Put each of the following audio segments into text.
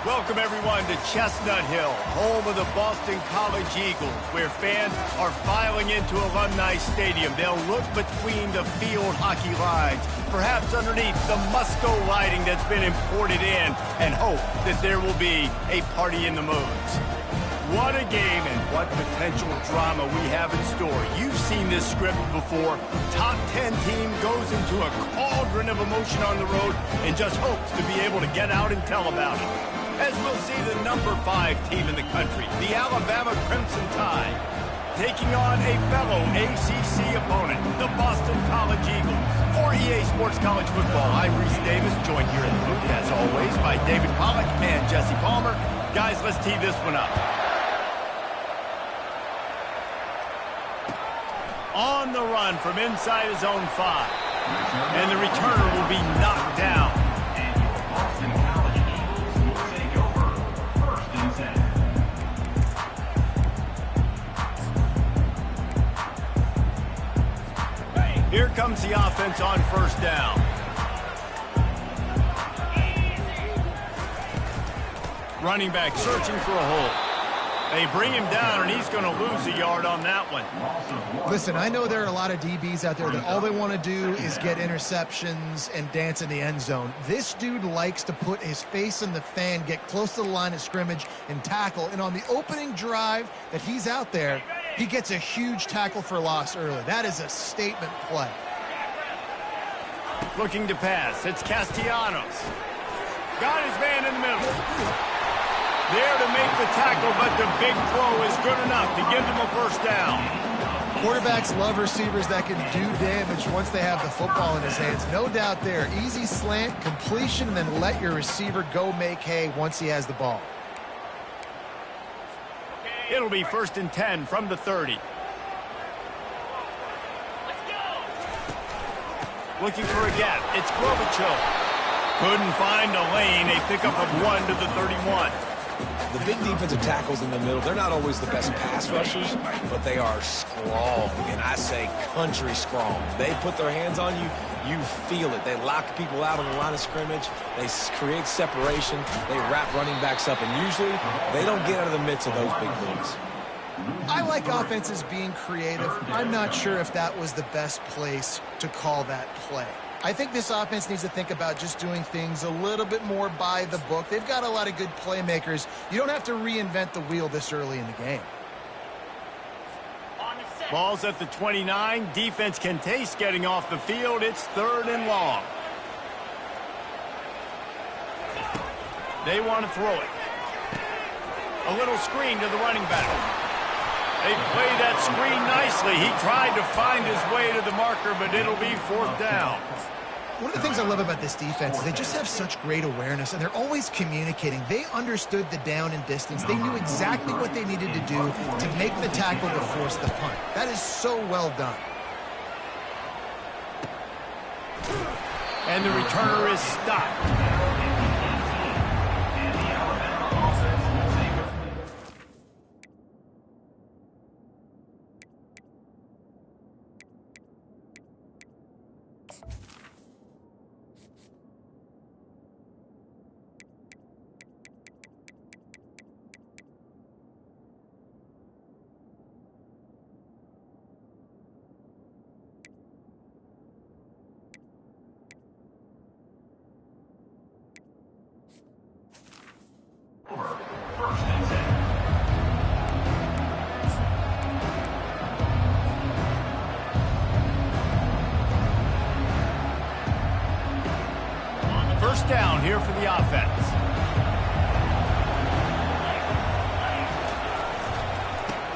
Welcome, everyone, to Chestnut Hill, home of the Boston College Eagles, where fans are filing into Alumni Stadium. They'll look between the field hockey lines, perhaps underneath the Musco lighting that's been imported in, and hope that there will be a party in the moons. What a game and what potential drama we have in store. You've seen this script before. Top 10 team goes into a cauldron of emotion on the road and just hopes to be able to get out and tell about it. As we'll see the number 5 team in the country, the Alabama Crimson Tide, taking on a fellow ACC opponent, the Boston College Eagles. For EA Sports College Football, I'm Reese Davis, joined here in the booth, as always, by David Pollack and Jesse Palmer. Guys, let's tee this one up. On the run from inside his own 5. And the returner will be knocked down. And your Boston College Eagles will take over 1st and 10. Here comes the offense on 1st down. Running back searching for a hole. They bring him down, and he's going to lose a yard on that one. Listen, I know there are a lot of DBs out there that all they want to do is get interceptions and dance in the end zone. This dude likes to put his face in the fan, get close to the line of scrimmage, and tackle. And on the opening drive that he's out there, he gets a huge tackle for loss early. That is a statement play. Looking to pass. It's Castellanos. Got his man in the middle. There to make the tackle, but the big throw is good enough to give them a 1st down. Quarterbacks love receivers that can do damage once they have the football in his hands. No doubt there. Easy slant, completion, and then let your receiver go make hay once he has the ball. It'll be 1st and 10 from the 30. Looking for a gap. It's Klobuchar. Couldn't find a lane. A pickup of 1 to the 31. The big defensive tackles in the middle, they're not always the best pass rushers, but they are strong, and I say country strong. They put their hands on you, you feel it. They lock people out on the line of scrimmage. They create separation. They wrap running backs up, and usually they don't get out of the midst of those big boys. I like offenses being creative. I'm not sure if that was the best place to call that play. I think this offense needs to think about just doing things a little bit more by the book. They've got a lot of good playmakers. You don't have to reinvent the wheel this early in the game. Ball's at the 29. Defense can taste getting off the field. It's 3rd and long. They want to throw it. A little screen to the running back. They play that screen nicely. He tried to find his way to the marker, but it'll be 4th down. One of the things I love about this defense is they just have such great awareness, and they're always communicating. They understood the down and distance. They knew exactly what they needed to do to make the tackle to force the punt. That is so well done. And the returner is stopped. Down here for the offense.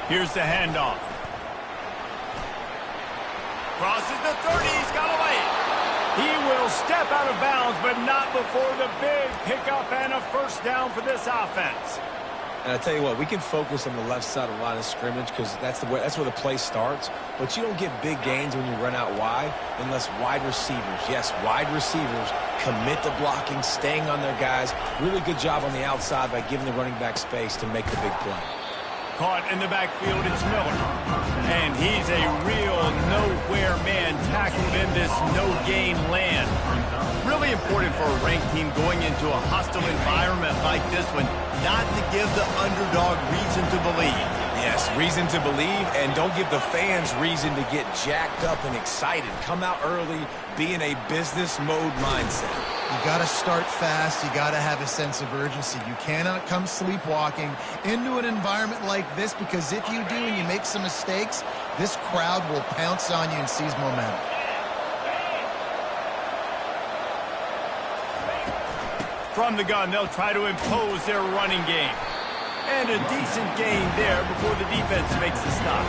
Here's the handoff. Crosses the 30. He's got away. He will step out of bounds, but not before the big pickup and a 1st down for this offense. And I tell you what, we can focus on the left side of the line of scrimmage because that's where the play starts. But you don't get big gains when you run out wide unless wide receivers, yes, wide receivers, commit to blocking, staying on their guys. Really good job on the outside by giving the running back space to make the big play. Caught in the backfield, it's Miller. And he's a real nowhere man tackled in this no-gain land. Really really important for a ranked team going into a hostile environment like this one not to give the underdog reason to believe. Yes, reason to believe, and don't give the fans reason to get jacked up and excited. Come out early, be in a business mode mindset. You got to start fast. You got to have a sense of urgency. You cannot come sleepwalking into an environment like this, because if you do and you make some mistakes, this crowd will pounce on you and seize momentum. From the gun, they'll try to impose their running game. And a decent gain there before the defense makes the stop.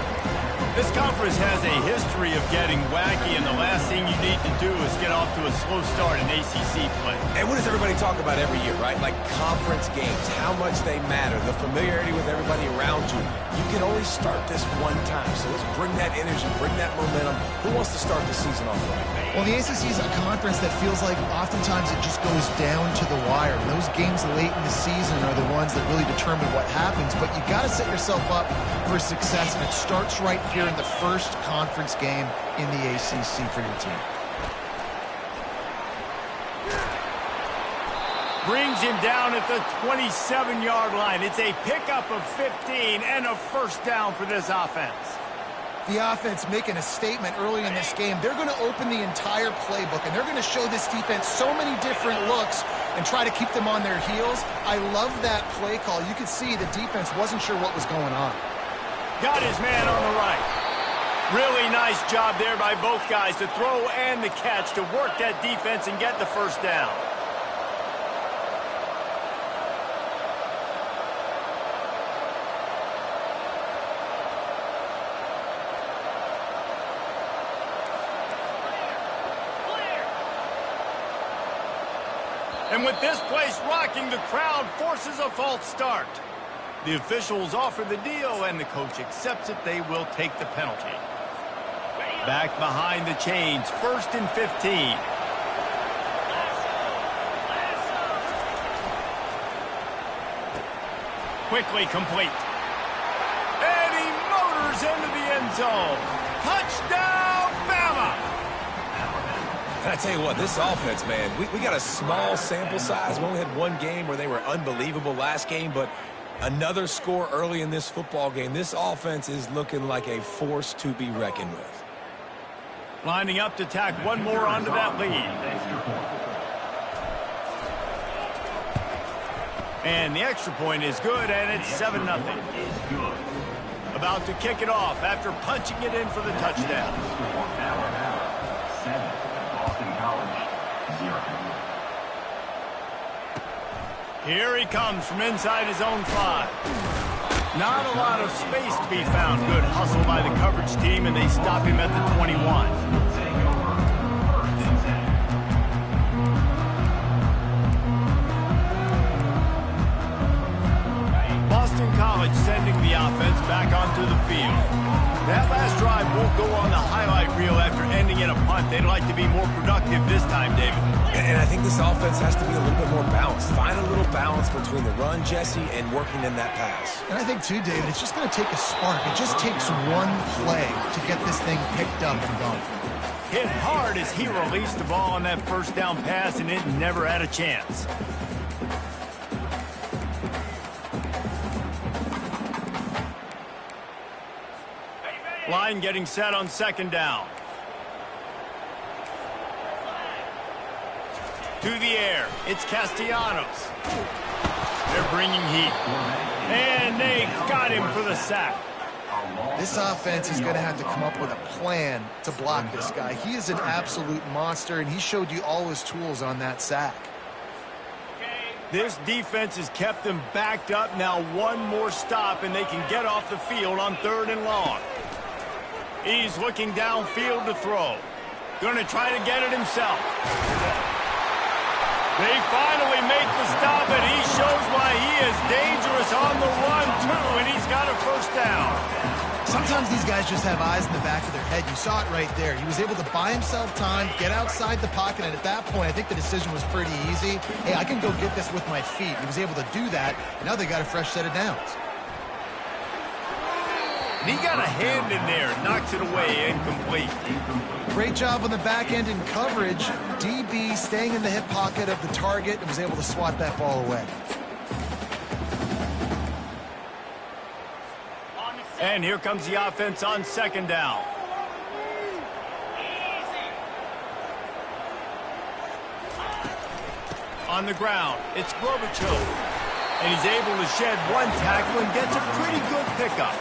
This conference has a history of getting wacky, and the last thing you need to do is get off to a slow start in ACC play. And what does everybody talk about every year, right? Like conference games, how much they matter, the familiarity with everybody around you. You can only start this one time, so let's bring that energy, bring that momentum. Who wants to start the season off right? Well, the ACC is a conference that feels like oftentimes it just goes down to the wire. Those games late in the season are the ones that really determine what happens, but you got to set yourself up for success, and it starts right here in the first conference game in the ACC for your team. Brings him down at the 27-yard line. It's a pickup of 15 and a first down for this offense. The offense making a statement early in this game. They're going to open the entire playbook, and they're going to show this defense so many different looks and try to keep them on their heels. I love that play call. You could see the defense wasn't sure what was going on. Got his man on the right. Really nice job there by both guys to throw and the catch to work that defense and get the first down. And with this place rocking, the crowd forces a false start. The officials offer the deal, and the coach accepts it. They will take the penalty. Back behind the chains, 1st and 15. Quickly complete. And he motors into the end zone. Touchdown, Bama! And I tell you what, this offense, man, we got a small sample size. We only had one game where they were unbelievable last game, but another score early in this football game. This offense is looking like a force to be reckoned with. Lining up to tack one more onto that lead. And the extra point is good, and it's 7-0. About to kick it off after punching it in for the touchdown. Here he comes from inside his own 5. Not a lot of space to be found. Good hustle by the coverage team, and they stop him at the 21. Boston College sending the offense back onto the field. That last drive won't go on the highlight reel after ending in a punt. They'd like to be more productive this time, David. And I think this offense has to be a little bit more balanced. Find a little balance between the run, Jesse, and working in that pass. And I think, too, David, it's just going to take a spark. It just takes one play to get this thing picked up and going. Hit hard as he released the ball on that first down pass, and it never had a chance. Line getting set on 2nd down. To the air, it's Castellanos. They're bringing heat. And they got him for the sack. This offense is going to have to come up with a plan to block this guy. He is an absolute monster, and he showed you all his tools on that sack. This defense has kept them backed up. Now one more stop, and they can get off the field on 3rd and long. He's looking downfield to throw. Going to try to get it himself. They finally make the stop, and he shows why he is dangerous on the run, too, and he's got a first down. Sometimes these guys just have eyes in the back of their head. You saw it right there. He was able to buy himself time, get outside the pocket, and at that point, I think the decision was pretty easy. Hey, I can go get this with my feet. He was able to do that, and now they got a fresh set of downs. And he got a hand in there, knocks it away, incomplete. Great job on the back end in coverage. DB staying in the hip pocket of the target and was able to swat that ball away. And here comes the offense on second down. On the ground, it's Gorbachev. And he's able to shed one tackle and gets a pretty good pickup.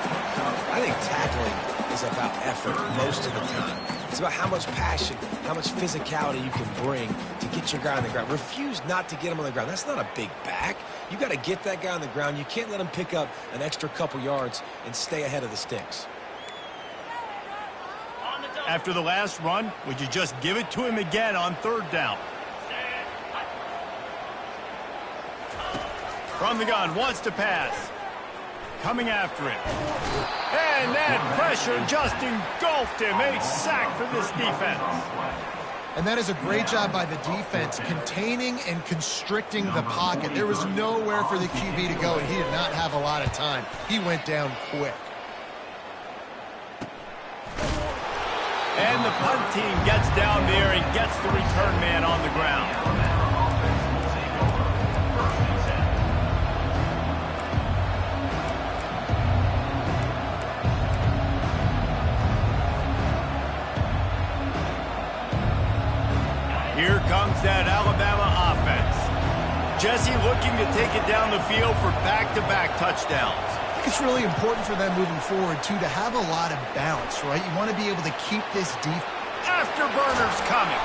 I think tackling is about effort most of the time. It's about how much passion, how much physicality you can bring to get your guy on the ground. Refuse not to get him on the ground. That's not a big back. You got to get that guy on the ground. You can't let him pick up an extra couple yards and stay ahead of the sticks. After the last run, would you just give it to him again on third down? From the gun, wants to pass. Coming after it. And that pressure just engulfed him. A sack for this defense. And that is a great job by the defense, containing and constricting the pocket. There was nowhere for the QB to go, and he did not have a lot of time. He went down quick. And the punt team gets down there and gets the return man on the ground. Here comes that Alabama offense. Jesse looking to take it down the field for back-to-back touchdowns. I think it's really important for them moving forward, too, to have a lot of bounce, right? You want to be able to keep this deep. Afterburners coming.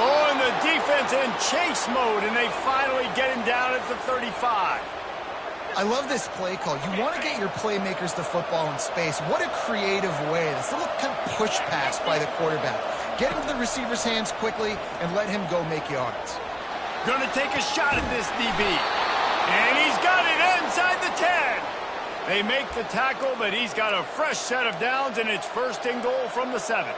Oh, and the defense in chase mode, and they finally get him down at the 35. I love this play call. You want to get your playmakers the football in space. What a creative way. This little kind of push pass by the quarterback. Get him to the receiver's hands quickly and let him go make yards. Gonna take a shot at this DB. And he's got it inside the 10. They make the tackle, but he's got a fresh set of downs, and it's first and goal from the 7.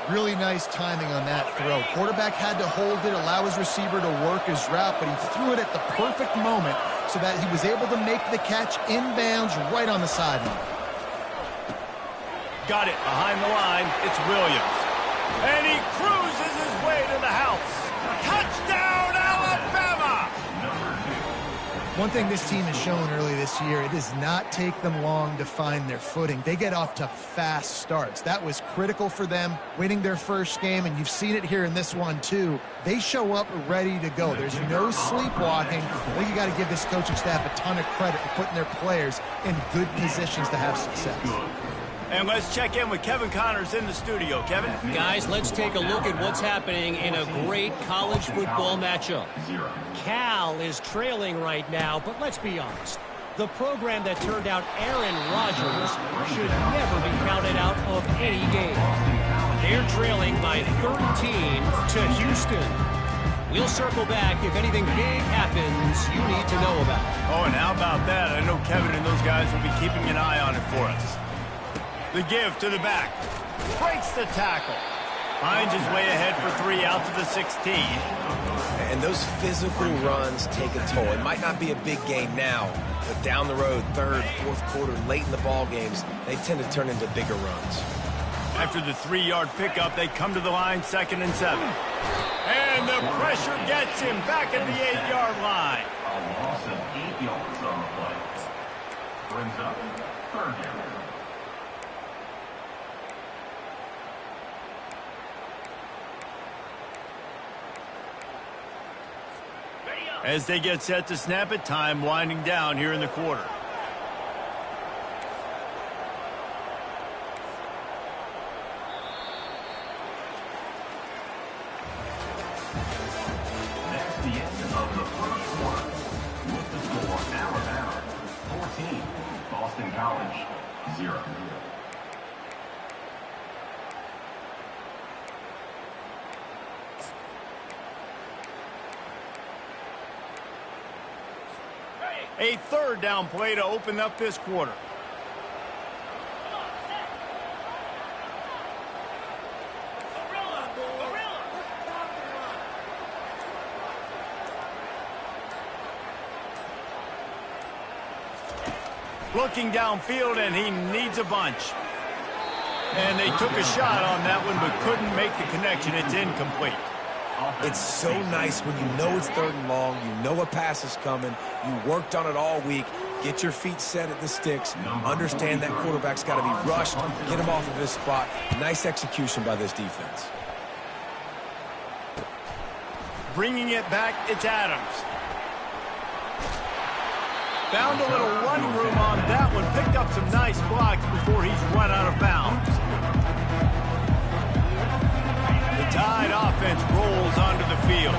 Really nice timing on that throw. Quarterback had to hold it, allow his receiver to work his route, but he threw it at the perfect moment so that he was able to make the catch inbounds right on the sideline. Got it behind the line. It's Williams. And he cruises his way to the house. Touchdown, Alabama! One thing this team has shown early this year, it does not take them long to find their footing. They get off to fast starts. That was critical for them, winning their first game, and you've seen it here in this one, too. They show up ready to go. There's no sleepwalking. I think you got to give this coaching staff a ton of credit for putting their players in good positions to have success. And let's check in with Kevin Connors in the studio. Kevin? Guys, let's take a look at what's happening in a great college football matchup. Cal is trailing right now, but let's be honest. The program that turned out Aaron Rodgers should never be counted out of any game. They're trailing by 13 to Houston. We'll circle back if anything big happens you need to know about. Oh, and how about that? I know Kevin and those guys will be keeping an eye on it for us. The give to the back. Breaks the tackle. Finds his way ahead for 3 out to the 16. And those physical runs take a toll. It might not be a big game now, but down the road, third, fourth quarter, late in the ball games, they tend to turn into bigger runs. After the 3-yard pickup, they come to the line, 2nd and 7. And the pressure gets him back at the 8-yard line. A loss of 8 yards on the play. Brings up third down. As they get set to snap it, time winding down here in the quarter. That's the end of the first quarter. With the score, Alabama 14, Boston College 0. A third down play to open up this quarter. Looking downfield, and he needs a bunch. And they took a shot on that one, but couldn't make the connection. It's incomplete. It's so nice when you know it's 3rd and long, you know a pass is coming, you worked on it all week, get your feet set at the sticks, understand that quarterback's got to be rushed, get him off of his spot. Nice execution by this defense. Bringing it back, it's Adams. Found a little running room on that one, picked up some nice blocks before he's run out of bounds. The Tide offense rolls onto the field.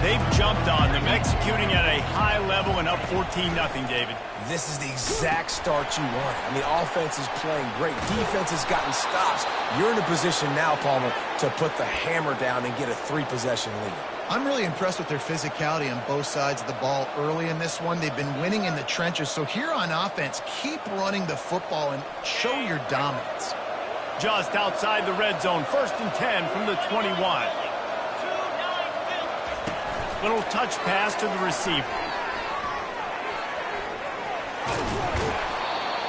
They've jumped on them, executing at a high level and up 14-0, David. This is the exact start you want. I mean, offense is playing great. Defense has gotten stops. You're in a position now, Palmer, to put the hammer down and get a 3-possession lead. I'm really impressed with their physicality on both sides of the ball early in this one. They've been winning in the trenches. So here on offense, keep running the football and show your dominance. Just outside the red zone, 1st and 10 from the 21. Little touch pass to the receiver.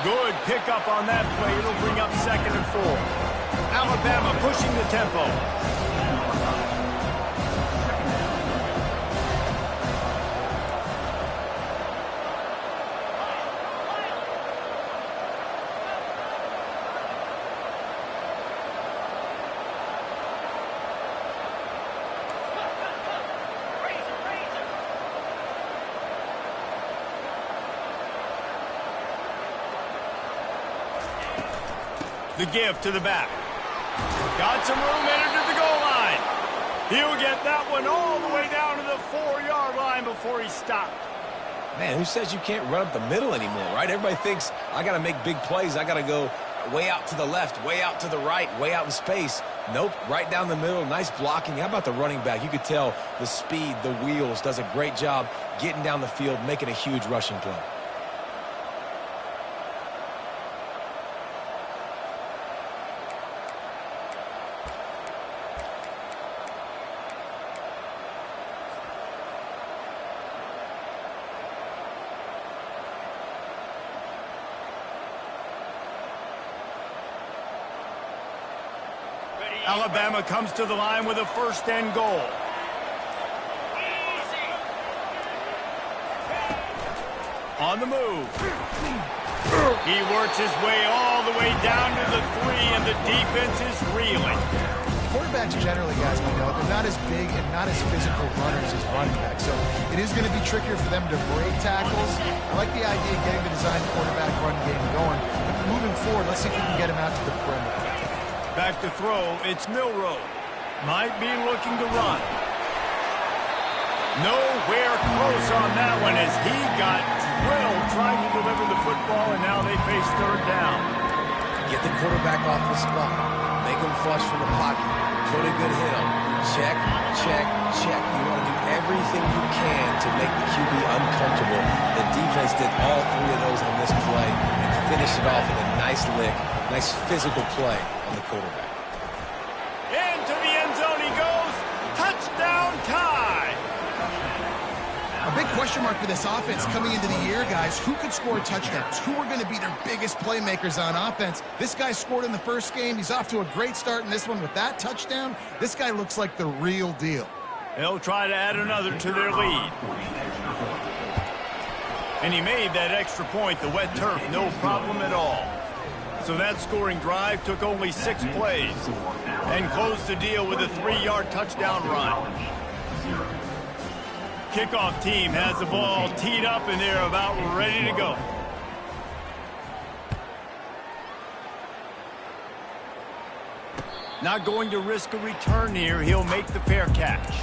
Good pickup on that play. It'll bring up 2nd and 4. Alabama pushing the tempo. The give to the back. Got some room, entered to the goal line. He'll get that one all the way down to the 4-yard line before he stopped. Man, who says you can't run up the middle anymore, right? Everybody thinks, I got to make big plays. I got to go way out to the left, way out to the right, way out in space. Nope, right down the middle, nice blocking. How about the running back? You could tell the speed, the wheels, does a great job getting down the field, making a huge rushing play. Alabama comes to the line with a 1st and goal. On the move. He works his way all the way down to the 3, and the defense is reeling. Quarterbacks generally, guys, we know, they're not as big and not as physical runners as running backs. So it is going to be trickier for them to break tackles. I like the idea of getting the design quarterback run game going. But moving forward, let's see if we can get him out to the perimeter. Back to throw, it's Milroe. Might be looking to run. Nowhere close on that one as he got drilled trying to deliver the football, and now they face 3rd down. Get the quarterback off the spot. Make him flush from the pocket. Put a good hit on. Check, check, check. You want to do everything you can to make the QB uncomfortable. The defense did all 3 of those on this play and finished it off with a nice lick, nice physical play on the quarterback. Into the end zone he goes. Touchdown, Tide. A big question mark for this offense coming into the year, guys. Who could score touchdowns? Who are going to be their biggest playmakers on offense? This guy scored in the first game. He's off to a great start in this one with that touchdown. This guy looks like the real deal. They'll try to add another to their lead. And he made that extra point, the wet turf, no problem at all. So that scoring drive took only 6 plays and closed the deal with a 3-yard touchdown run. Kickoff team has the ball teed up, and they're about ready to go. Not going to risk a return here. He'll make the fair catch.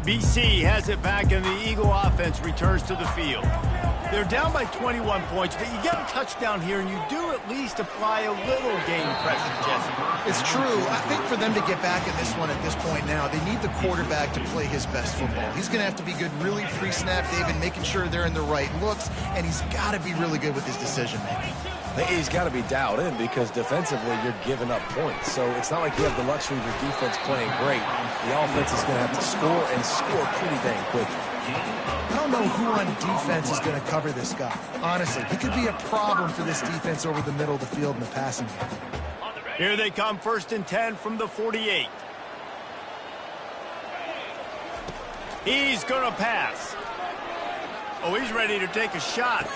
BC has it back, and the Eagle offense returns to the field. They're down by 21 points, but you get a touchdown here, and you do at least apply a little game pressure, Jesse. It's true. I think for them to get back in this one at this point now, they need the quarterback to play his best football. He's going to have to be good really pre-snap, David, making sure they're in the right looks, and he's got to be really good with his decision-making. He's got to be dialed in because defensively you're giving up points. So it's not like you have the luxury of your defense playing great. The offense is going to have to score and score pretty dang quickly. I don't know who on defense is going to cover this guy. Honestly, he could be a problem for this defense over the middle of the field in the passing game. Here they come, 1st and 10 from the 48. He's going to pass. Oh, he's ready to take a shot.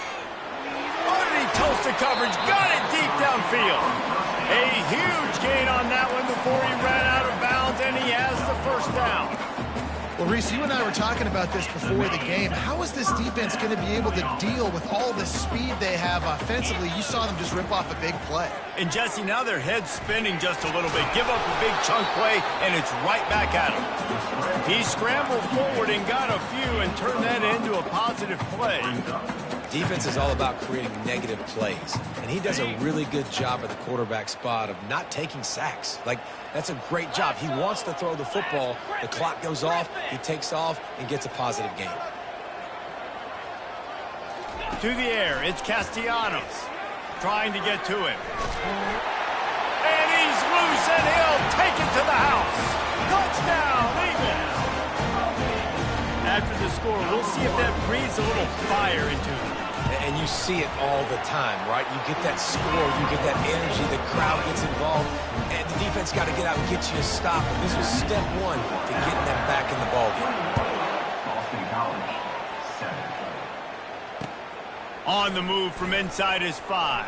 Oh, did he toast the coverage? Got it deep downfield. A huge gain on that one before he ran out of bounds, and he has the first down. Well, Reese, you and I were talking about this before the game. How is this defense going to be able to deal with all the speed they have offensively? You saw them just rip off a big play. And, Jesse, now their head's spinning just a little bit. Give up a big chunk play, and it's right back at him. He scrambled forward and got a few and turned that into a positive play. Defense is all about creating negative plays, and he does a really good job at the quarterback spot of not taking sacks. Like, that's a great job. He wants to throw the football. The clock goes off, he takes off, and gets a positive gain. To the air, it's Castellanos trying to get to him. And he's loose, and he'll take it to the house. Touchdown, Eagles! After the score, we'll see if that breathes a little fire into him. And you see it all the time, right? You get that score, you get that energy, the crowd gets involved, and the defense got to get out and get you a stop. And this was step one to getting them back in the ballgame. Boston College, 7. On the move from inside his 5.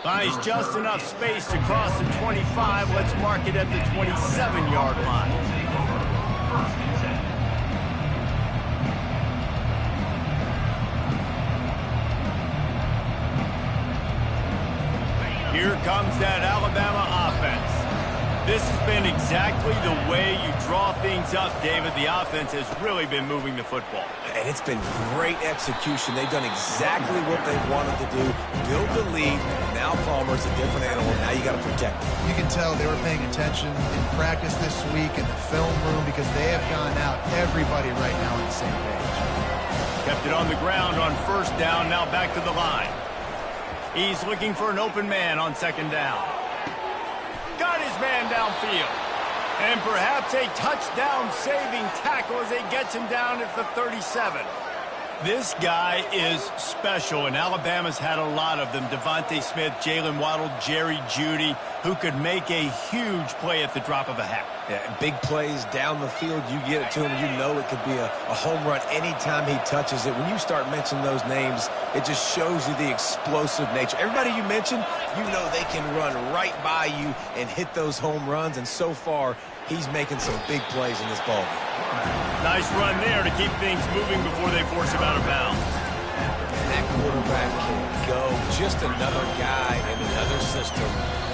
Buys just enough space to cross the 25. Let's mark it at the 27-yard line. Here comes that Alabama offense. This has been exactly the way you draw things up, David. The offense has really been moving the football. And it's been great execution. They've done exactly what they wanted to do. Build the lead. Now Palmer's a different animal. Now you got to protect him. You can tell they were paying attention in practice this week in the film room because they have gone out, everybody right now on the same page. Kept it on the ground on 1st down, now back to the line. He's looking for an open man on 2nd down. Got his man downfield. And perhaps a touchdown-saving tackle as he gets him down at the 37. This guy is special, and Alabama's had a lot of them. Devontae Smith, Jalen Waddle, Jerry Jeudy, who could make a huge play at the drop of a hat. Yeah, big plays down the field, you get it to him, you know it could be a home run anytime he touches it. When you start mentioning those names, it just shows you the explosive nature. Everybody you mentioned, you know they can run right by you and hit those home runs, and so far, he's making some big plays in this ballgame. Nice run there to keep things moving before they force him out of bounds. And that quarterback can go. Just another guy in another system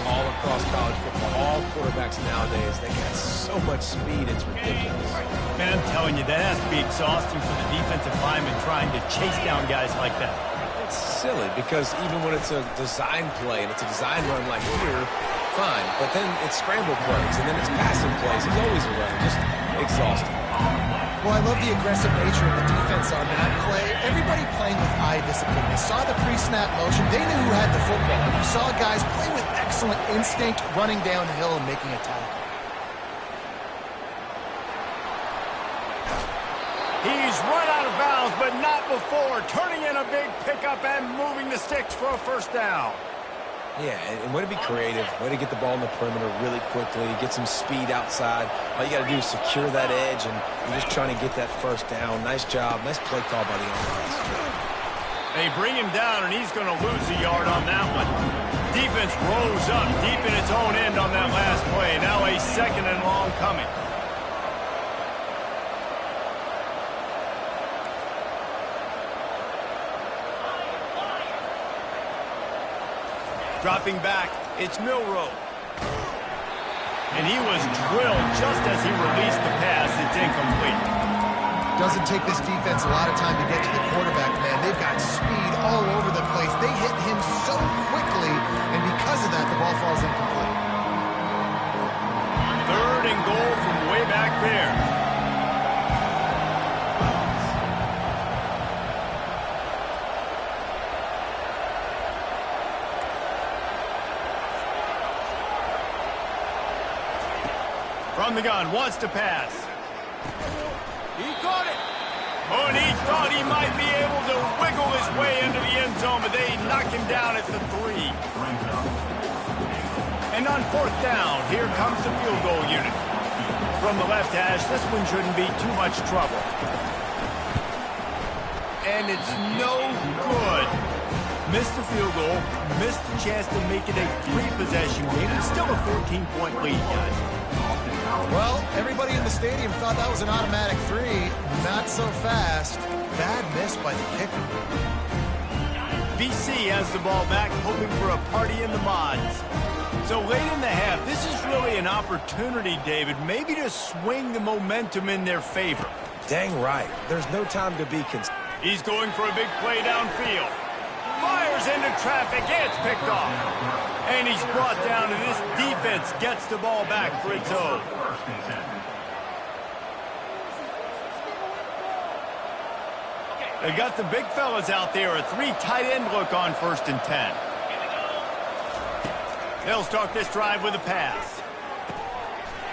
all across college football. All quarterbacks nowadays, they got so much speed, it's ridiculous. Man, I'm telling you, that has to be exhausting for the defensive lineman trying to chase down guys like that. It's silly because even when it's a design play and it's a design run like here, fine. But then it's scramble plays and then it's passing plays. It's always a run. Just exhausting. Well, I love the aggressive nature of the defense on that play. Everybody playing with eye discipline. They saw the pre-snap motion. They knew who had the football. You saw guys play with excellent instinct, running downhill and making a tackle. He's run out of bounds, but not before. Turning in a big pickup and moving the sticks for a 1st down. Yeah, and way to be creative, way to get the ball in the perimeter really quickly, get some speed outside. All you got to do is secure that edge, and you're just trying to get that 1st down. Nice job. Nice play call by the offense. They bring him down, and he's going to lose a yard on that one. Defense rose up deep in its own end on that last play. Now a 2nd and long coming. Dropping back, it's Milroe. And he was drilled just as he released the pass. It's incomplete. Doesn't take this defense a lot of time to get to the quarterback, man. They've got speed all over the place. They hit him so quickly, and because of that, the ball falls incomplete. 3rd and goal from way back there. From the gun, wants to pass. He caught it. Oh, and he thought he might be able to wiggle his way into the end zone, but they knock him down at the 3. And on 4th down, here comes the field goal unit. From the left hash, this one shouldn't be too much trouble. And it's no good. Missed the field goal, missed the chance to make it a 3-possession game. It's still a 14-point lead, guys. Well, everybody in the stadium thought that was an automatic 3. Not so fast. Bad miss by the kicker. BC has the ball back, hoping for a party in the mods. So late in the half, this is really an opportunity, David, maybe to swing the momentum in their favor. Dang right. There's no time to be He's going for a big play downfield. Fires into traffic, gets picked off. And he's brought down, and this defense gets the ball back for its own. They got the big fellas out there, a 3 tight end look on 1st and 10. They'll start this drive with a pass.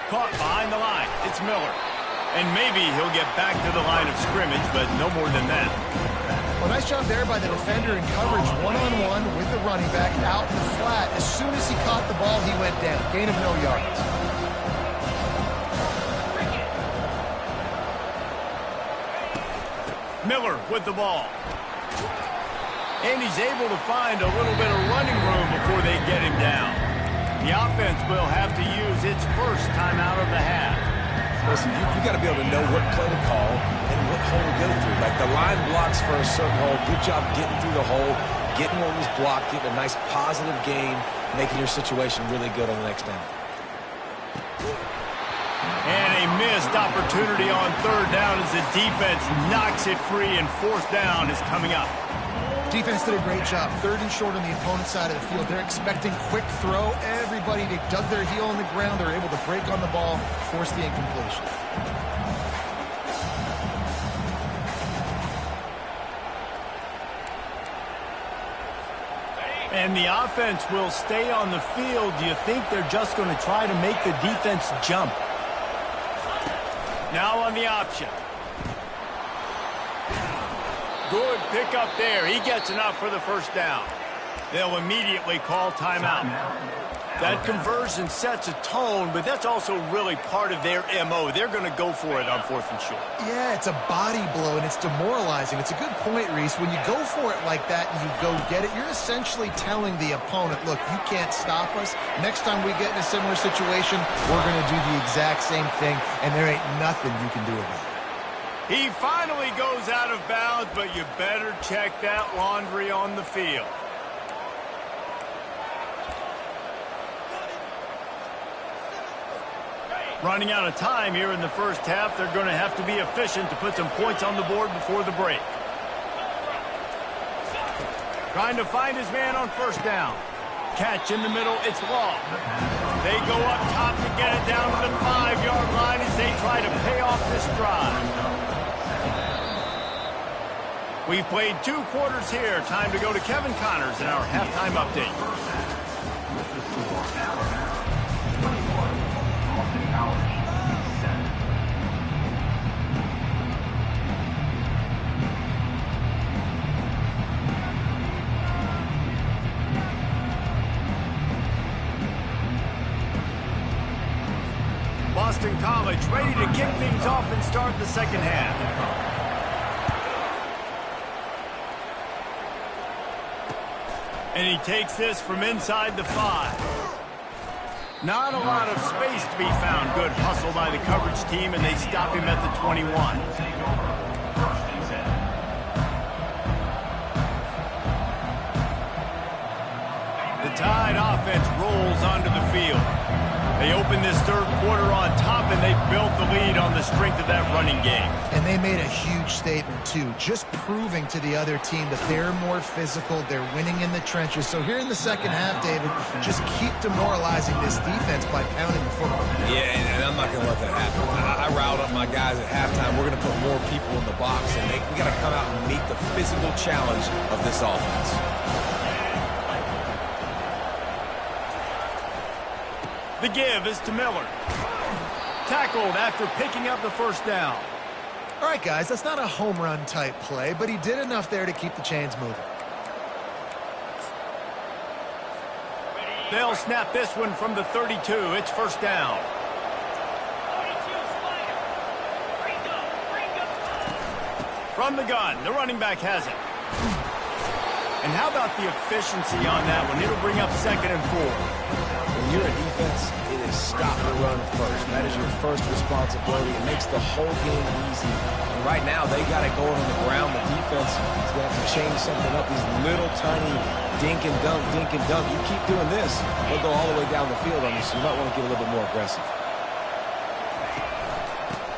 Caught behind the line. It's Miller. And maybe he'll get back to the line of scrimmage, but no more than that. Well, nice job there by the defender in coverage, one-on-one with the running back out in the flat. As soon as he caught the ball, he went down. Gain of no yards. Miller with the ball. And he's able to find a little bit of running room before they get him down. The offense will have to use its first timeout of the half. Listen, you got to be able to know what play to call and what hole to go through. Like the line blocks for a certain hole. Good job getting through the hole, getting what was blocked, getting a nice positive gain, making your situation really good on the next down. And a missed opportunity on 3rd down as the defense knocks it free, and 4th down is coming up. Defense did a great job. 3rd and short on the opponent's side of the field. They're expecting quick throw. Everybody, they dug their heel on the ground. They're able to break on the ball, force the incompletion. And the offense will stay on the field. Do you think they're just going to try to make the defense jump? Now on the option. Good pick up there. He gets enough for the 1st down. They'll immediately call timeout. That conversion sets a tone, but that's also really part of their MO. They're going to go for it on 4th and short. Yeah, it's a body blow, and it's demoralizing. It's a good point, Reese. When you go for it like that and you go get it, you're essentially telling the opponent, look, you can't stop us. Next time we get in a similar situation, we're going to do the exact same thing, and there ain't nothing you can do about it. He finally goes out of bounds, but you better check that laundry on the field. Running out of time here in the 1st half. They're going to have to be efficient to put some points on the board before the break. Trying to find his man on 1st down. Catch in the middle, it's long. They go up top to get it down to the 5-yard line as they try to pay off this drive. We've played 2 quarters here. Time to go to Kevin Connors in our halftime update. Boston College ready to kick things off and start the 2nd half. And he takes this from inside the 5. Not a lot of space to be found. Good hustle by the coverage team, and they stop him at the 21. The Tide offense rolls onto the field. They opened this third quarter on top, and they built the lead on the strength of that running game. And they made a huge statement, too, just proving to the other team that they're more physical, they're winning in the trenches. So here in the second half, David, just keep demoralizing this defense by pounding the football. Yeah, and I'm not going to let that happen. I riled up my guys at halftime. We're going to put more people in the box, and we got to come out and meet the physical challenge of this offense. The give is to Miller. Tackled after picking up the first down. All right, guys, that's not a home run type play, but he did enough there to keep the chains moving. They'll snap this one from the 32. It's first down. From the gun, the running back has it. And how about the efficiency on that one? It'll bring up 2nd and 4. When you're a defense, it is stop the run first. That is your first responsibility. It makes the whole game easy. And right now, they got it going on the ground. The defense is going to have to change something up. These little tiny dink and dunk, dink and dunk. You keep doing this, they'll go all the way down the field on you, so you might want to get a little bit more aggressive.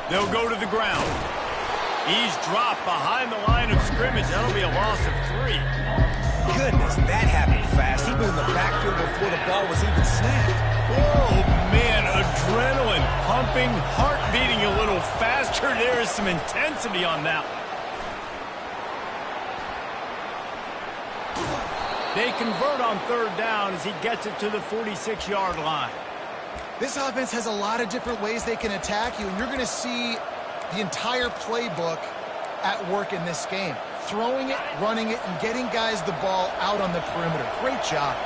They'll go to the ground. He's dropped behind the line of scrimmage. That'll be a loss of 3. Goodness, that happened fast. He was in the backfield before the ball was even snapped. Oh, man, adrenaline pumping, heart beating a little faster. There is some intensity on that one. They convert on 3rd down as he gets it to the 46-yard line. This offense has a lot of different ways they can attack you, and you're going to see the entire playbook at work in this game. Throwing it, running it, and getting guys the ball out on the perimeter. Great job.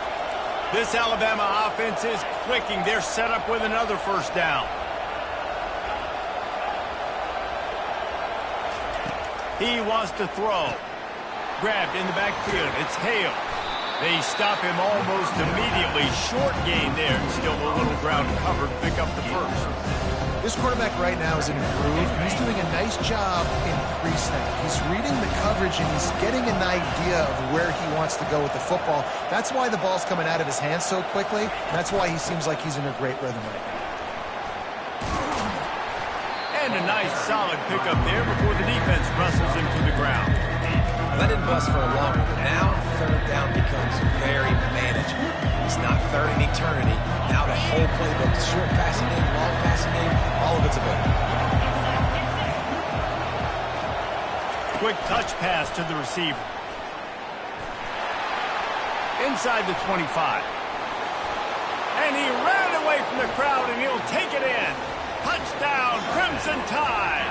This Alabama offense is clicking. They're set up with another first down. He wants to throw. Grabbed in the backfield. It's Hale. They stop him almost immediately. Short gain there. Still a little ground covered. Pick up the first. This quarterback right now is in a groove, and he's doing a nice job in pre-snap. He's reading the coverage, and he's getting an idea of where he wants to go with the football. That's why the ball's coming out of his hands so quickly. That's why he seems like he's in a great rhythm right now. And a nice solid pickup there before the defense wrestles him to the ground. Let it bust for a long one, but now 3rd down becomes very manageable. It's not 3rd in eternity. Now the whole playbook, short passing game, long passing game, all of it's available. Quick touch pass to the receiver. Inside the 25. And he ran away from the crowd, and he'll take it in. Touchdown, Crimson Tide.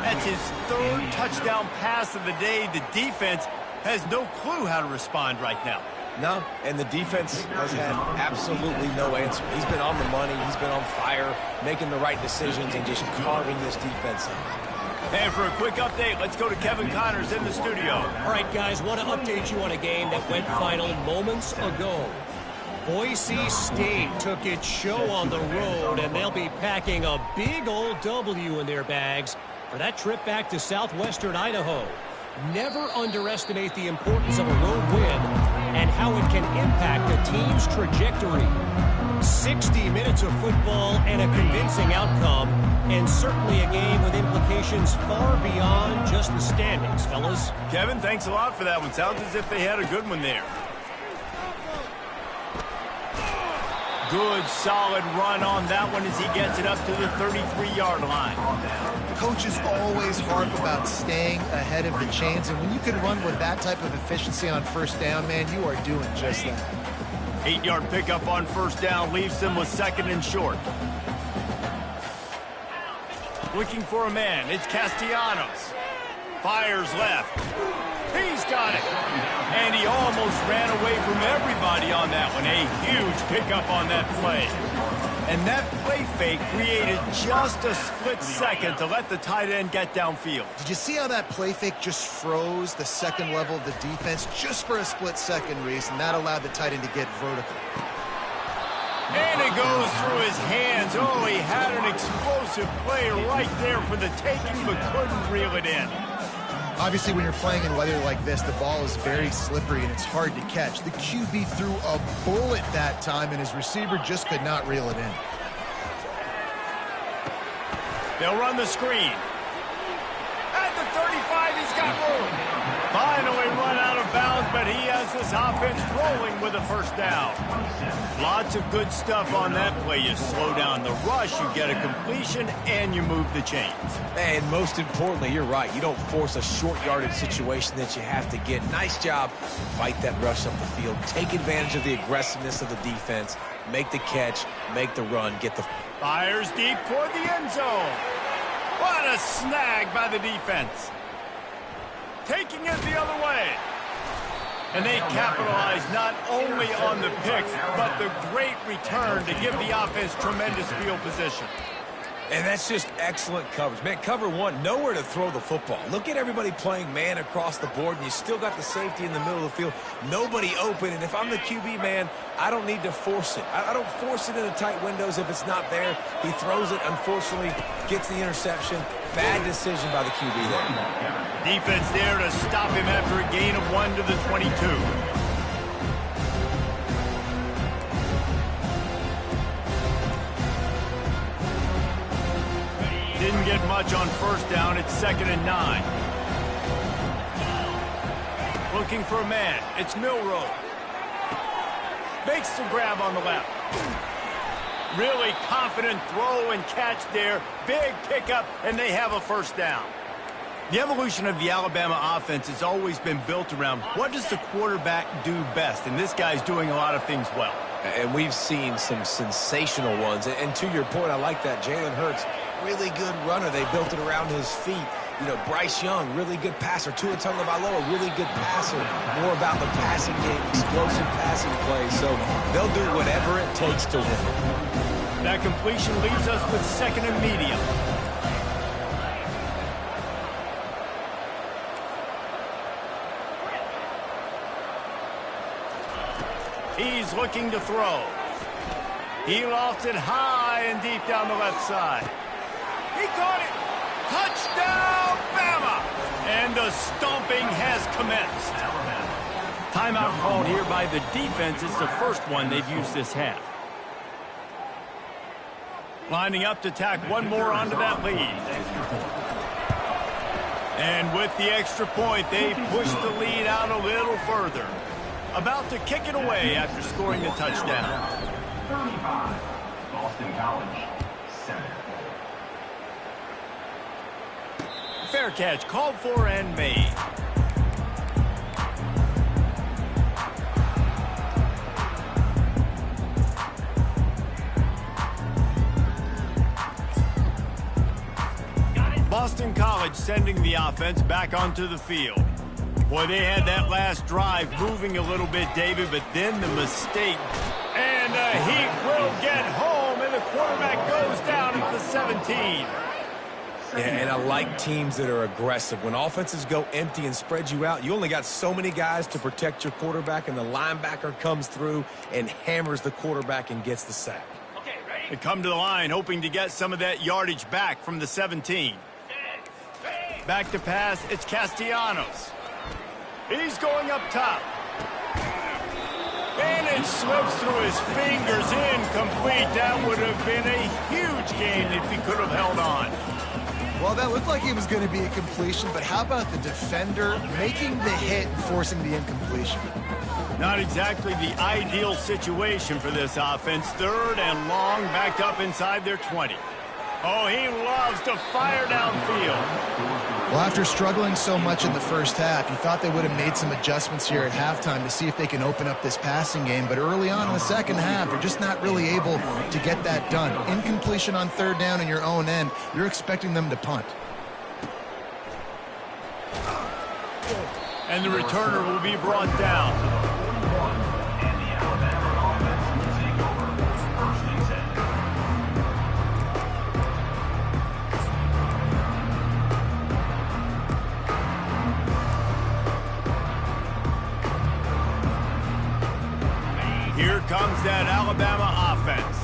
That's his 3rd touchdown pass of the day. The defense has no clue how to respond right now. No, and the defense has had absolutely no answer. He's been on the money. He's been on fire, making the right decisions and just carving this defense up. And for a quick update, let's go to Kevin Connors in the studio. All right, guys, want to update you on a game that went final moments ago. Boise State took its show on the road, and they'll be packing a big old W in their bags for that trip back to southwestern Idaho. Never underestimate the importance of a road win and how it can impact a team's trajectory. 60 minutes of football and a convincing outcome, and certainly a game with implications far beyond just the standings, fellas. Kevin, thanks a lot for that one. Sounds as if they had a good one there. Good, solid run on that one as he gets it up to the 33-yard line. Coaches always harp about staying ahead of the chains, and when you can run with that type of efficiency on 1st down, man, you are doing just that. 8-yard pickup on 1st down leaves them with 2nd and short. Looking for a man. It's Castellanos. Fires left. He's got it. And he almost ran away from everybody on that one. A huge pickup on that play. And that play fake created just a split second to let the tight end get downfield. Did you see how that play fake just froze the second level of the defense just for a split second, Reese, and that allowed the tight end to get vertical. And it goes through his hands. Oh, he had an explosive play right there for the taking, but couldn't reel it in. Obviously, when you're playing in weather like this, the ball is very slippery and it's hard to catch. The QB threw a bullet that time, and his receiver just could not reel it in. They'll run the screen. At the 35, he's got room. Finally run out of bounds, but he has this offense rolling with a first down. Lots of good stuff on that play. You slow down the rush, you get a completion, and you move the chains. And most importantly, you're right. You don't force a short yardage situation that you have to get. Nice job. Fight that rush up the field. Take advantage of the aggressiveness of the defense. Make the catch. Make the run. Get the... Fires deep toward the end zone. What a snag by the defense. Taking it the other way. And they capitalize not only on the picks, but the great return to give the offense tremendous field position. And that's just excellent coverage. Man, cover one, nowhere to throw the football. Look at everybody playing man across the board, and you still got the safety in the middle of the field. Nobody open, and if I'm the QB, man, I don't need to force it. I don't force it into tight windows if it's not there. He throws it, unfortunately, gets the interception. Bad decision by the QB there. Defense there to stop him after a gain of 1 to the 22. Didn't get much on first down. It's 2nd and 9. Looking for a man. It's Milroe. Makes the grab on the left. Really confident throw and catch there. Big pickup, and they have a first down. The evolution of the Alabama offense has always been built around what does the quarterback do best, and this guy's doing a lot of things well. And we've seen some sensational ones. And to your point, I like that. Jalen Hurts, really good runner. They built it around his feet. You know, Bryce Young, really good passer. Tua Tagovailoa, really good passer. More about the passing game, explosive passing plays. So they'll do whatever it takes to win. That completion leaves us with 2nd and medium. He's looking to throw. He lofts it high and deep down the left side. He caught it. Touchdown, Bama! And the stomping has commenced. Timeout called here by the defense. It's the first one they've used this half. Lining up to tack one more onto that lead. And with the extra point, they push the lead out a little further. About to kick it away after scoring the touchdown. 35, Boston College, 7. Fair catch called for and made. Boston College sending the offense back onto the field. Boy, they had that last drive moving a little bit, David, but then the mistake. And the Heat will get home, and the quarterback goes down at the 17. Yeah, and I like teams that are aggressive. When offenses go empty and spread you out, you only got so many guys to protect your quarterback, and the linebacker comes through and hammers the quarterback and gets the sack. They come to the line, hoping to get some of that yardage back from the 17. Back to pass, it's Castellanos. He's going up top. And it slips through his fingers, incomplete. That would have been a huge gain if he could have held on. Well, that looked like it was going to be a completion, but how about the defender making the hit and forcing the incompletion? Not exactly the ideal situation for this offense. 3rd and long, backed up inside their 20. Oh, he loves to fire downfield. Well, after struggling so much in the first half, you thought they would have made some adjustments here at halftime to see if they can open up this passing game. But early on in the second half, they're just not really able to get that done. Incompletion on 3rd down in your own end, you're expecting them to punt. And the returner will be brought down. Here comes that Alabama offense.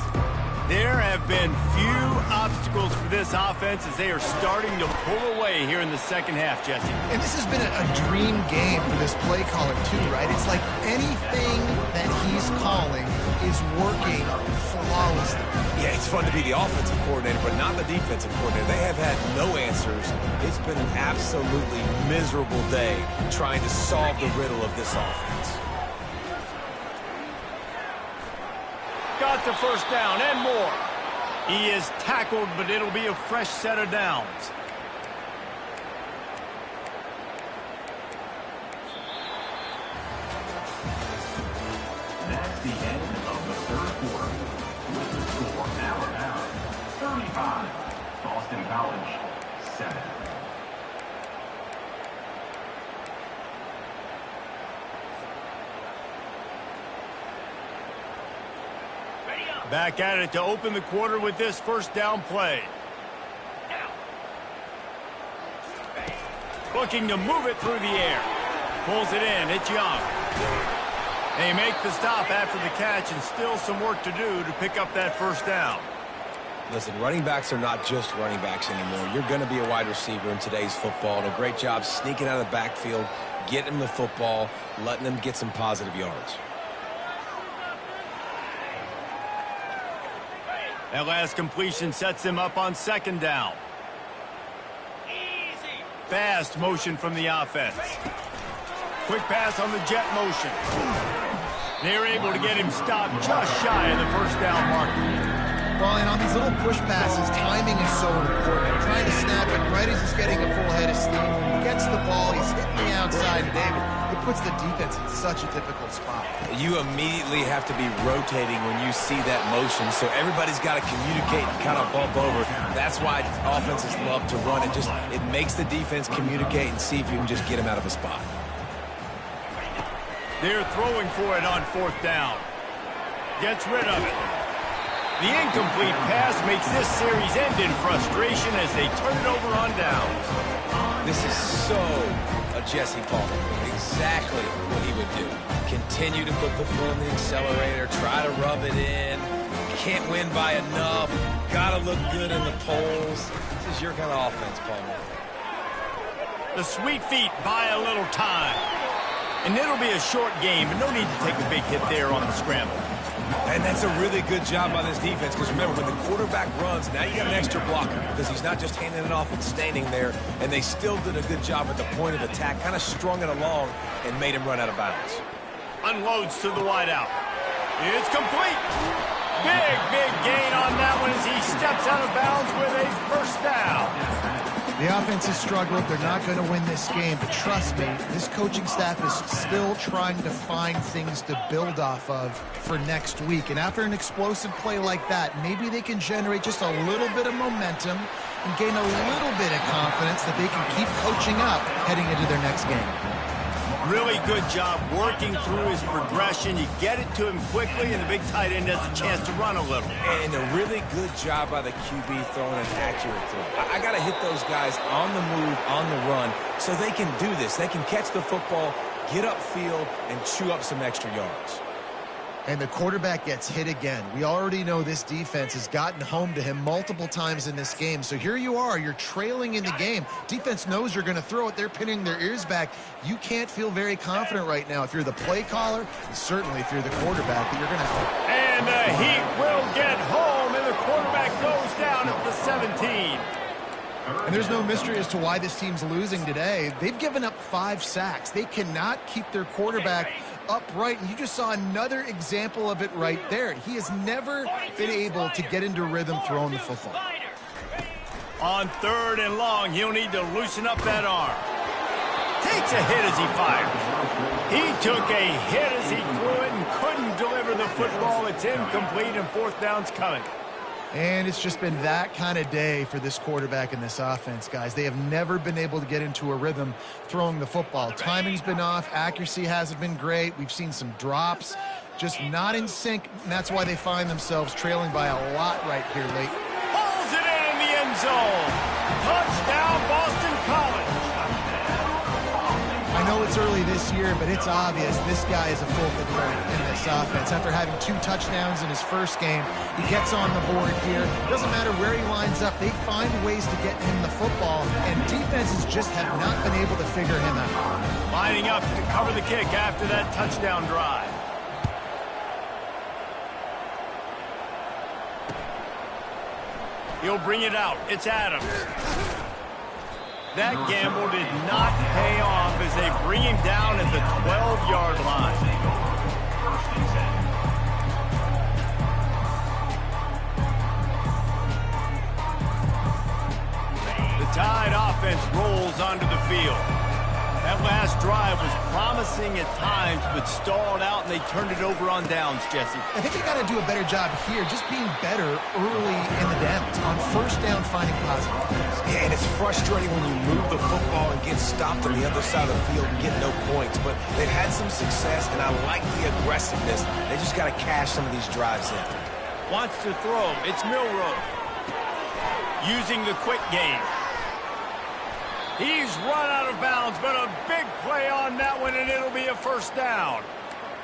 There have been few obstacles for this offense as they are starting to pull away here in the second half, Jesse. And this has been a dream game for this play caller too, right? It's like anything that he's calling is working flawlessly. Yeah, it's fun to be the offensive coordinator, but not the defensive coordinator. They have had no answers. It's been an absolutely miserable day trying to solve the riddle of this offense. Got the first down and more. He is tackled, but it'll be a fresh set of downs. That's the end of the third quarter. With the score, Alabama 35, Boston College 7. Back at it to open the quarter with this first down play. Looking to move it through the air. Pulls it in. It's Young. They make the stop after the catch, and still some work to do to pick up that first down. Listen, running backs are not just running backs anymore. You're going to be a wide receiver in today's football, and a great job sneaking out of the backfield, getting them the football, letting them get some positive yards. That last completion sets them up on second down. Fast motion from the offense. Quick pass on the jet motion. They're able to get him stopped just shy of the first down marker. Well, and on these little push passes, timing is so important. They're trying to snap it right as he's getting a full head of steam. When he gets the ball, he's hitting the outside, David. It puts the defense in such a difficult spot. You immediately have to be rotating when you see that motion, so everybody's got to communicate and kind of bump over. That's why offenses love to run it. It makes the defense communicate and see if you can just get him out of a spot. They're throwing for it on fourth down. Gets rid of it. The incomplete pass makes this series end in frustration as they turn it over on downs. This is so a Jesse Palmer. Exactly what he would do. Continue to put the foot on the accelerator, try to rub it in. Can't win by enough. Gotta look good in the polls. This is your kind of offense, Palmer. The sweet feet buy a little time. And it'll be a short game, but no need to take a big hit there on the scramble. And that's a really good job by this defense, because remember, when the quarterback runs, now you got an extra blocker, because he's not just handing it off and standing there, and they still did a good job at the point of attack, kind of strung it along and made him run out of bounds. Unloads to the wideout. It's complete. Big gain on that one as he steps out of bounds with a first down. The offense has struggled. They're not going to win this game, but trust me, this coaching staff is still trying to find things to build off of for next week. And after an explosive play like that, maybe they can generate just a little bit of momentum and gain a little bit of confidence that they can keep coaching up heading into their next game. Really good job working through his progression. You get it to him quickly, and the big tight end has a chance to run a little. And a really good job by the QB throwing an accurate throw. I got to hit those guys on the move, on the run, so they can do this. They can catch the football, get upfield, and chew up some extra yards. And the quarterback gets hit again. We already know this defense has gotten home to him multiple times in this game. So here you are, you're trailing in the game. Defense knows you're going to throw it. They're pinning their ears back. You can't feel very confident right now if you're the play caller, and certainly if you're the quarterback, that you're going to... And the Heat will get home, and the quarterback goes down at the 17. And there's no mystery as to why this team's losing today. They've given up 5 sacks. They cannot keep their quarterback upright, and you just saw another example of it right there. He has never been able to get into rhythm throwing the football. On third and long, he'll need to loosen up that arm. Takes a hit as he fires. He took a hit as he threw it and couldn't deliver the football. It's incomplete, and fourth down's coming. And it's just been that kind of day for this quarterback and this offense, guys. They have never been able to get into a rhythm throwing the football. Timing's been off. Accuracy hasn't been great. We've seen some drops, just not in sync, and that's why they find themselves trailing by a lot right here late. Pulls it in the end zone. Touchdown, Boston College. I know it's early this year, but it's obvious this guy is a focal point in this offense. After having 2 touchdowns in his first game, he gets on the board here. Doesn't matter where he lines up, they find ways to get him the football, and defenses just have not been able to figure him out. Lining up to cover the kick after that touchdown drive. He'll bring it out. It's Adams. That gamble did not pay off as they bring him down at the 12-yard line. The Tide offense rolls onto the field. That last drive was promising at times, but stalled out, and they turned it over on downs, Jesse. I think they got to do a better job here, just being better early in the downs, on first down finding positive plays. Yeah, and it's frustrating when you move the football and get stopped on the other side of the field and get no points, but they've had some success, and I like the aggressiveness. They just got to cash some of these drives in. Wants to throw. It's Milroe. Using the quick game. He's run out of bounds, but a big play on that one, and it'll be a first down.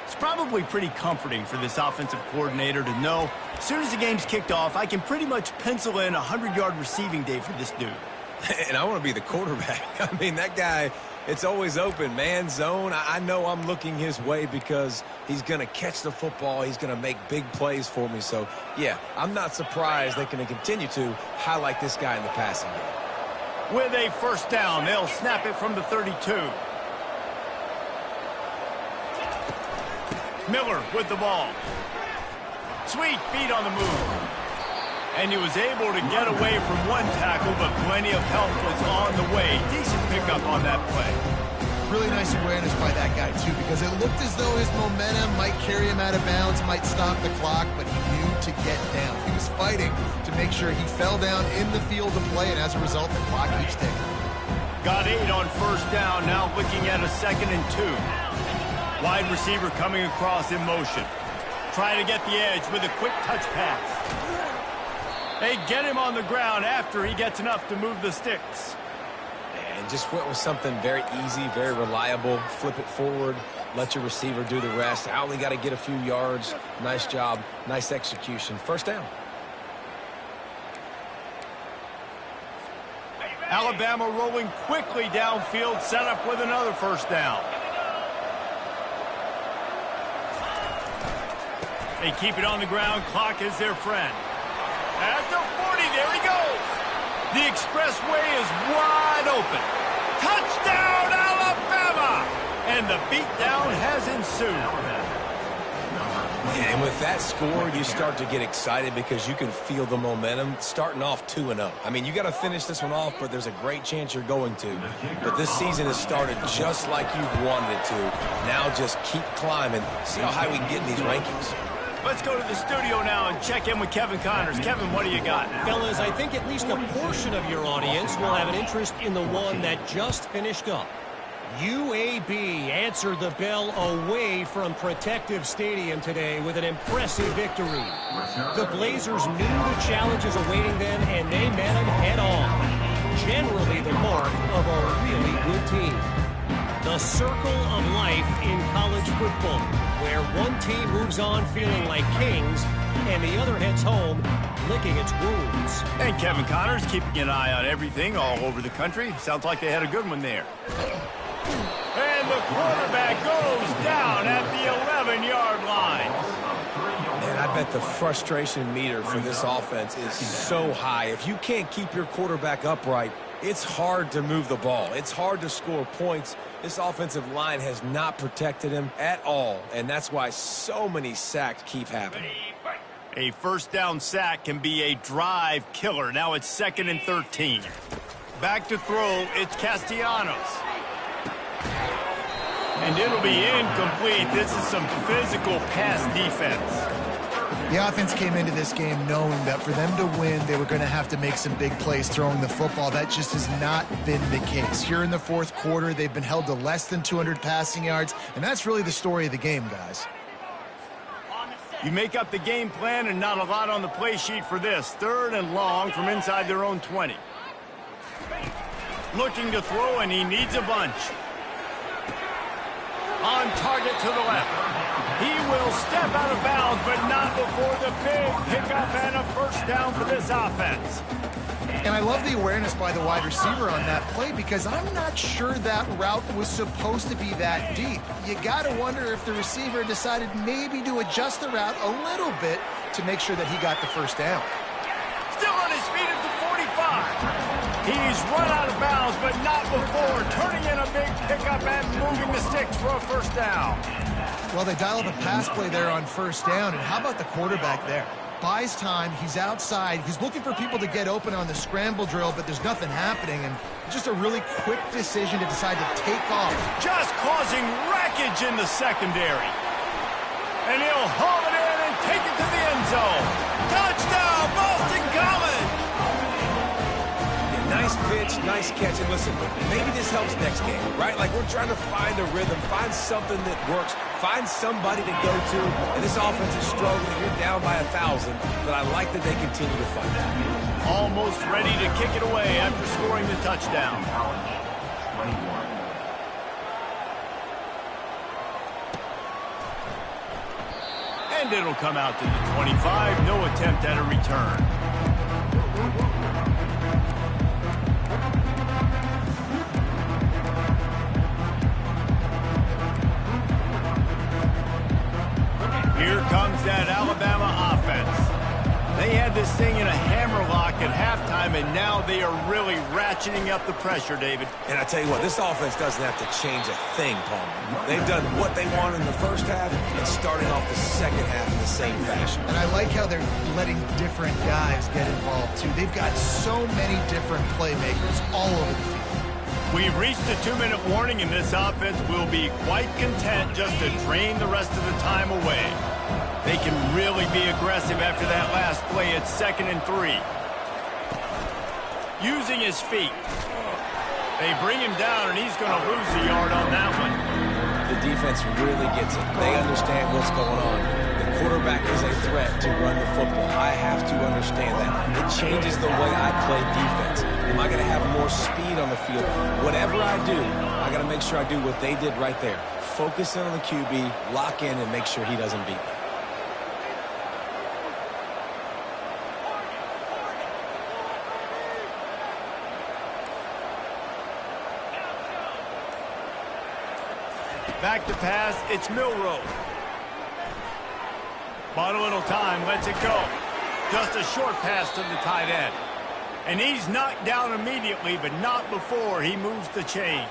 It's probably pretty comforting for this offensive coordinator to know as soon as the game's kicked off, I can pretty much pencil in a 100-yard receiving day for this dude. And I want to be the quarterback. I mean, that guy, it's always open, man, zone. I know I'm looking his way because he's going to catch the football. He's going to make big plays for me. So, yeah, I'm not surprised they're going to continue to highlight this guy in the passing game. With a first down, they'll snap it from the 32. Miller with the ball. Sweet feet on the move. And he was able to get away from one tackle, but plenty of help was on the way. Decent pickup on that play. Really nice awareness by that guy, too, because it looked as though his momentum might carry him out of bounds, might stop the clock, but he knew to get down. He was fighting to make sure he fell down in the field of play, and as a result, the clock keeps ticking. Got 8 on first down, now looking at a 2nd and 2. Wide receiver coming across in motion. Trying to get the edge with a quick touch pass. They get him on the ground after he gets enough to move the sticks. And just went with something very easy, very reliable. Flip it forward, let your receiver do the rest. I only got to get a few yards. Nice job, nice execution. First down. Alabama rolling quickly downfield, set up with another first down. They keep it on the ground. Clock is their friend. At the 40, there he goes. The expressway is wide open. Touchdown, Alabama! And the beatdown has ensued. And with that score, you start to get excited because you can feel the momentum starting off 2-0. I mean, you got to finish this one off, but there's a great chance you're going to. But this season has started just like you've wanted it to. Now just keep climbing. See how high we can get in these rankings. Let's go to the studio now and check in with Kevin Connors. Kevin, what do you got? Fellas, I think at least a portion of your audience will have an interest in the one that just finished up. UAB answered the bell away from Protective Stadium today with an impressive victory. The Blazers knew the challenges awaiting them, and they met them head-on. Generally the mark of a really good team. The circle of life in college football, where one team moves on feeling like kings, and the other heads home licking its wounds. And Kevin Connors keeping an eye on everything all over the country. Sounds like they had a good one there. And the quarterback goes down at the 11-yard line. And I bet the frustration meter for this offense is so high. If you can't keep your quarterback upright, it's hard to move the ball. It's hard to score points. This offensive line has not protected him at all, and that's why so many sacks keep happening. A first down sack can be a drive killer. Now it's 2nd and 13. Back to throw, it's Castellanos. And it'll be incomplete. This is some physical pass defense. The offense came into this game knowing that for them to win, they were going to have to make some big plays throwing the football. That just has not been the case. Here in the fourth quarter, they've been held to less than 200 passing yards, and that's really the story of the game, guys. You make up the game plan and not a lot on the play sheet for this. 3rd and long from inside their own 20. Looking to throw, and he needs a bunch. target to the left. He will step out of bounds, but not before the big pickup and a first down for this offense. And I love the awareness by the wide receiver on that play because I'm not sure that route was supposed to be that deep. You got to wonder if the receiver decided maybe to adjust the route a little bit to make sure that he got the first down. Still on his feet at the 45. He's run out of bounds, but not before turning in a big pickup and moving the sticks for a first down. Well, they dial up a pass play there on first down, and how about the quarterback there? Buys time, he's outside, he's looking for people to get open on the scramble drill, but there's nothing happening, and just a really quick decision to decide to take off. Just causing wreckage in the secondary. And he'll haul it in and take it to the end zone. Touchdown, Boston College! Nice pitch, nice catch, and listen, maybe this helps next game, right? Like we're trying to find a rhythm, find something that works, find somebody to go to, and this offense is struggling. You're down by 1,000, but I like that they continue to fight that. Almost ready to kick it away after scoring the touchdown. And it'll come out to the 25, no attempt at a return. Here comes that Alabama offense. They had this thing in a hammerlock at halftime, and now they are really ratcheting up the pressure, David. And I tell you what, this offense doesn't have to change a thing, Palmer. They've done what they wanted in the first half and starting off the second half in the same fashion. And I like how they're letting different guys get involved, too. They've got so many different playmakers all over the field. We've reached the 2-minute warning, and this offense will be quite content just to drain the rest of the time away. They can really be aggressive after that last play at 2nd and 3. Using his feet. They bring him down, and he's going to lose a yard on that one. The defense really gets it. They understand what's going on. The quarterback is a threat to run the football. I have to understand that. It changes the way I play defense. Am I going to have more speed on the field? Whatever I do, I got to make sure I do what they did right there. Focus in on the QB, lock in, and make sure he doesn't beat me. Back to pass, it's Milroe. Bought a little time, lets it go. Just a short pass to the tight end. And he's knocked down immediately, but not before he moves the chains.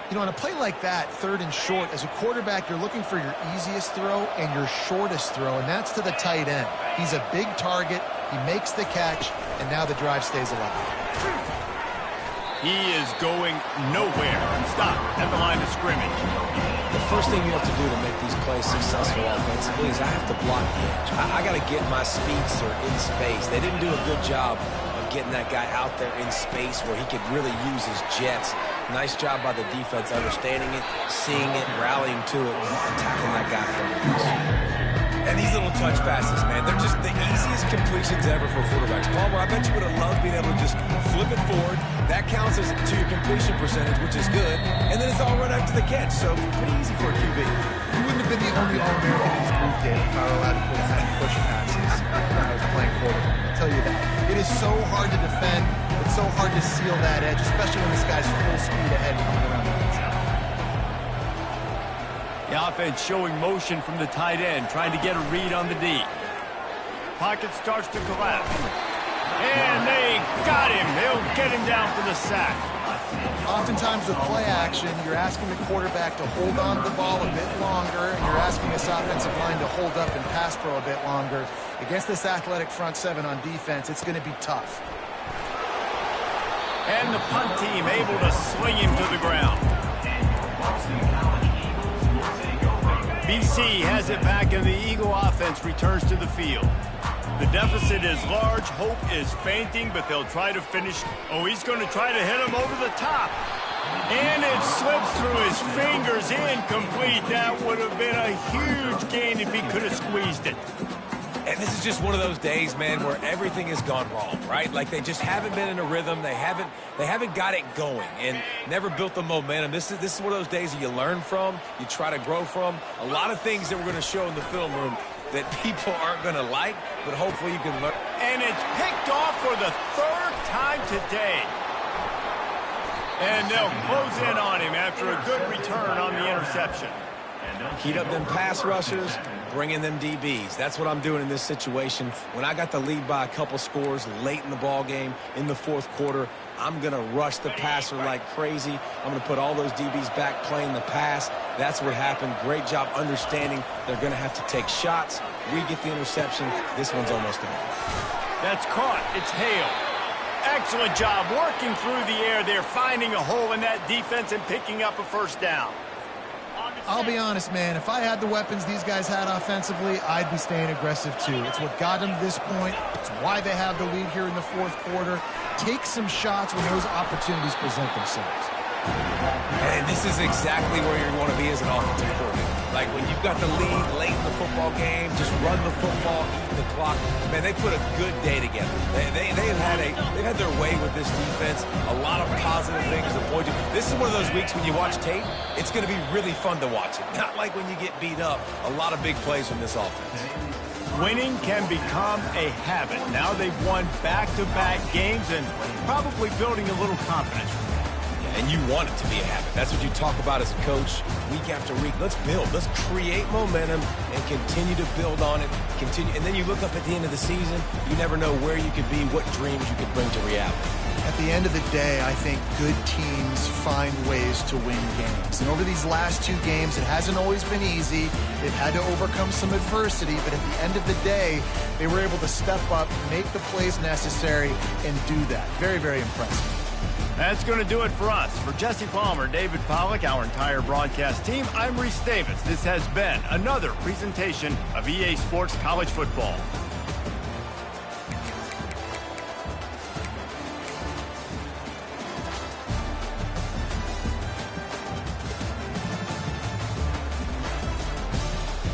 You know, on a play like that, 3rd and short, as a quarterback, you're looking for your easiest throw and your shortest throw, and that's to the tight end. He's a big target, he makes the catch, and now the drive stays alive. He is going nowhere. Stop at the line of scrimmage. The first thing you have to do to make these plays successful offensively is I have to block the edge. I got to get my speedster in space. They didn't do a good job of getting that guy out there in space where he could really use his jets. Nice job by the defense understanding it, seeing it, rallying to it, and tackling that guy from the And these little touch passes, man, they're just the easiest completions ever for quarterbacks. Palmer, I bet you would have loved being able to just flip it forward. That counts as to your completion percentage, which is good. And then it's all right after the catch, so pretty easy for a QB. You wouldn't have been the only All-American in this group, Dave, if I were allowed to put out push passes when I was playing quarterback. I'll tell you that. It is so hard to defend. It's so hard to seal that edge, especially when this guy's full speed ahead coming around the inside. The offense showing motion from the tight end, trying to get a read on the D. Pocket starts to collapse. And they got him. They'll get him down for the sack. Oftentimes with play action, you're asking the quarterback to hold on to the ball a bit longer, and you're asking this offensive line to hold up and pass pro a bit longer. Against this athletic front seven on defense, it's going to be tough. And the punt team able to swing him to the ground. BC has it back, and the Eagle offense returns to the field. The deficit is large. Hope is fainting, but they'll try to finish. Oh, he's going to try to hit him over the top. And it slips through his fingers, incomplete. That would have been a huge gain if he could have squeezed it. And this is just one of those days, man, where everything has gone wrong, right? Like they just haven't been in a rhythm. They haven't got it going and never built the momentum. This is one of those days that you learn from, you try to grow from. A lot of things that we're going to show in the film room that people aren't going to like, but hopefully you can learn. And it's picked off for the third time today. And they'll close in on him after a good return on the interception. Heat up them pass rushers, bring in them DBs. That's what I'm doing in this situation. When I got the lead by a couple scores late in the ball game in the fourth quarter, I'm going to rush the passer like crazy. I'm going to put all those DBs back playing the pass. That's what happened. Great job understanding they're going to have to take shots. We get the interception. This one's almost over. That's caught. It's Hale. Excellent job working through the air there, finding a hole in that defense and picking up a first down. I'll be honest, man, if I had the weapons these guys had offensively, I'd be staying aggressive too. It's what got them to this point. It's why they have the lead here in the fourth quarter. Take some shots when those opportunities present themselves. And this is exactly where you want to be as an offensive coordinator. Like when you've got the lead late in the football game, just run the football, eat the clock. Man, they put a good day together. They've had their way with this defense. A lot of positive things to point to. This is one of those weeks when you watch tape, it's going to be really fun to watch it. Not like when you get beat up. A lot of big plays from this offense. Winning can become a habit. Now they've won back-to-back games and probably building a little confidence. And you want it to be a habit. That's what you talk about as a coach week after week. Let's build. Let's create momentum and continue to build on it. And then you look up at the end of the season, you never know where you could be, what dreams you could bring to reality. At the end of the day, I think good teams find ways to win games. And over these last two games, it hasn't always been easy. They've had to overcome some adversity, but at the end of the day, they were able to step up, make the plays necessary, and do that. Very, very impressive. That's going to do it for us. For Jesse Palmer, David Pollack, our entire broadcast team, I'm Reese Davis. This has been another presentation of EA Sports College Football.